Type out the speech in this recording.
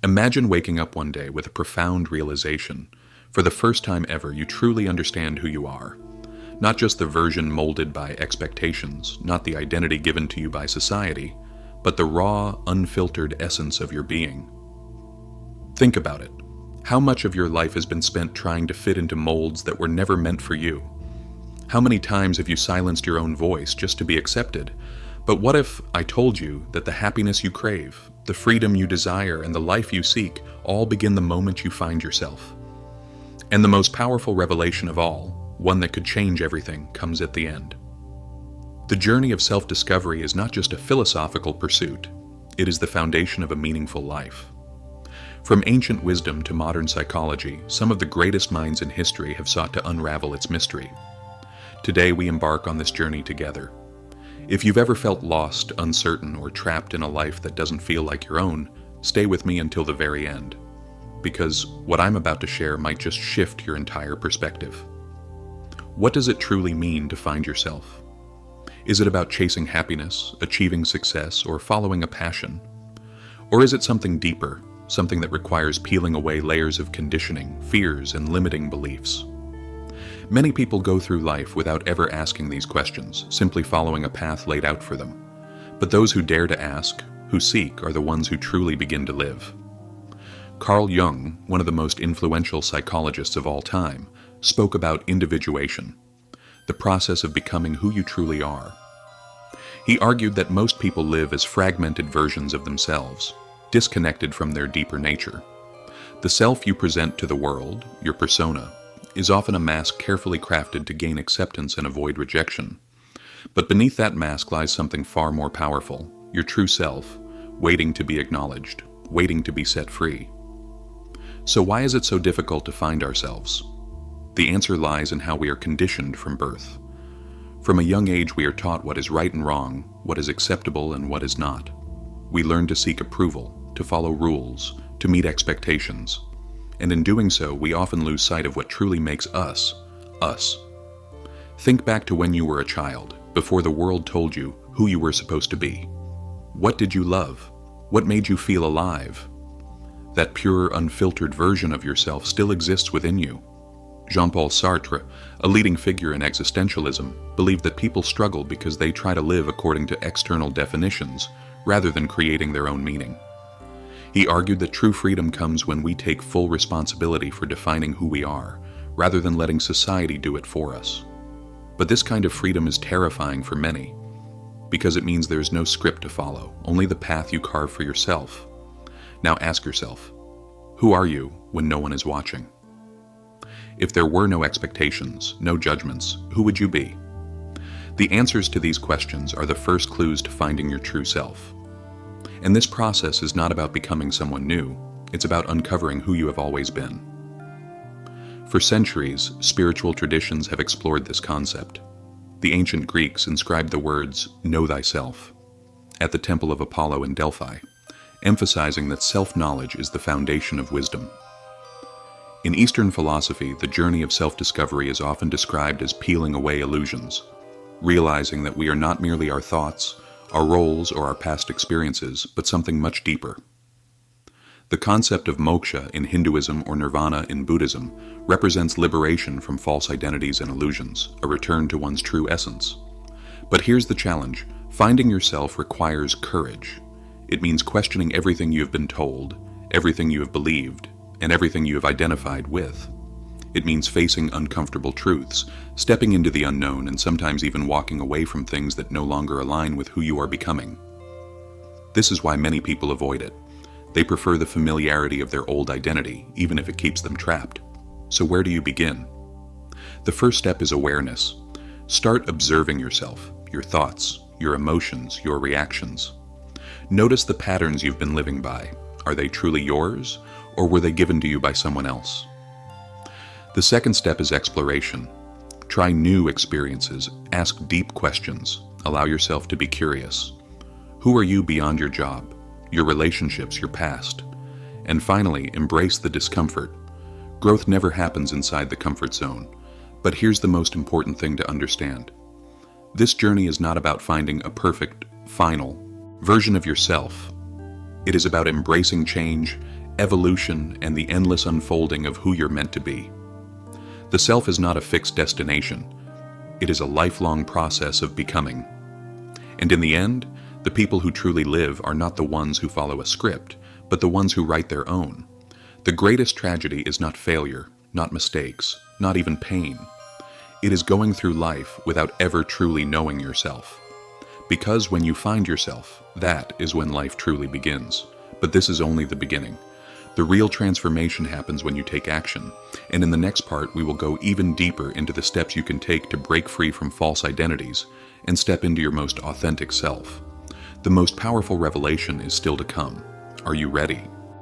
Imagine waking up one day with a profound realization. For the first time ever, you truly understand who you are. Not just the version molded by expectations, not the identity given to you by society, but the raw, unfiltered essence of your being. Think about it. How much of your life has been spent trying to fit into molds that were never meant for you? How many times have you silenced your own voice just to be accepted? But what if I told you that the happiness you crave, the freedom you desire, and the life you seek all begin the moment you find yourself? And the most powerful revelation of all, one that could change everything, comes at the end. The journey of self-discovery is not just a philosophical pursuit, it is the foundation of a meaningful life. From ancient wisdom to modern psychology, some of the greatest minds in history have sought to unravel its mystery. Today we embark on this journey together. If you've ever felt lost, uncertain, or trapped in a life that doesn't feel like your own, stay with me until the very end. Because what I'm about to share might just shift your entire perspective. What does it truly mean to find yourself? Is it about chasing happiness, achieving success, or following a passion? Or is it something deeper, something that requires peeling away layers of conditioning, fears, and limiting beliefs? Many people go through life without ever asking these questions, simply following a path laid out for them. But those who dare to ask, who seek, are the ones who truly begin to live. Carl Jung, one of the most influential psychologists of all time, spoke about individuation, the process of becoming who you truly are. He argued that most people live as fragmented versions of themselves, disconnected from their deeper nature. The self you present to the world, your persona, is often a mask carefully crafted to gain acceptance and avoid rejection. But beneath that mask lies something far more powerful, your true self, waiting to be acknowledged, waiting to be set free. So why is it so difficult to find ourselves? The answer lies in how we are conditioned from birth. From a young age we are taught what is right and wrong, what is acceptable and what is not. We learn to seek approval, to follow rules, to meet expectations. And in doing so, we often lose sight of what truly makes us, us. Think back to when you were a child, before the world told you who you were supposed to be. What did you love? What made you feel alive? That pure, unfiltered version of yourself still exists within you. Jean-Paul Sartre, a leading figure in existentialism, believed that people struggle because they try to live according to external definitions, rather than creating their own meaning. He argued that true freedom comes when we take full responsibility for defining who we are, rather than letting society do it for us. But this kind of freedom is terrifying for many, because it means there's no script to follow, only the path you carve for yourself. Now ask yourself, who are you when no one is watching? If there were no expectations, no judgments, who would you be? The answers to these questions are the first clues to finding your true self. And this process is not about becoming someone new, it's about uncovering who you have always been. For centuries, spiritual traditions have explored this concept. The ancient Greeks inscribed the words, "Know thyself," at the Temple of Apollo in Delphi, emphasizing that self-knowledge is the foundation of wisdom. In Eastern philosophy, the journey of self-discovery is often described as peeling away illusions, realizing that we are not merely our thoughts, our roles, or our past experiences, but something much deeper. The concept of moksha in Hinduism or nirvana in Buddhism represents liberation from false identities and illusions, a return to one's true essence. But here's the challenge: finding yourself requires courage. It means questioning everything you have been told, everything you have believed, and everything you have identified with. It means facing uncomfortable truths, stepping into the unknown, and sometimes even walking away from things that no longer align with who you are becoming. This is why many people avoid it. They prefer the familiarity of their old identity, even if it keeps them trapped. So where do you begin? The first step is awareness. Start observing yourself, your thoughts, your emotions, your reactions. Notice the patterns you've been living by. Are they truly yours, or were they given to you by someone else? The second step is exploration. Try new experiences, ask deep questions, allow yourself to be curious. Who are you beyond your job, your relationships, your past? And finally, embrace the discomfort. Growth never happens inside the comfort zone, but here's the most important thing to understand. This journey is not about finding a perfect, final version of yourself. It is about embracing change, evolution, and the endless unfolding of who you're meant to be. The self is not a fixed destination. It is a lifelong process of becoming. And in the end, the people who truly live are not the ones who follow a script, but the ones who write their own. The greatest tragedy is not failure, not mistakes, not even pain. It is going through life without ever truly knowing yourself. Because when you find yourself, that is when life truly begins. But this is only the beginning. The real transformation happens when you take action, and in the next part we will go even deeper into the steps you can take to break free from false identities and step into your most authentic self. The most powerful revelation is still to come. Are you ready?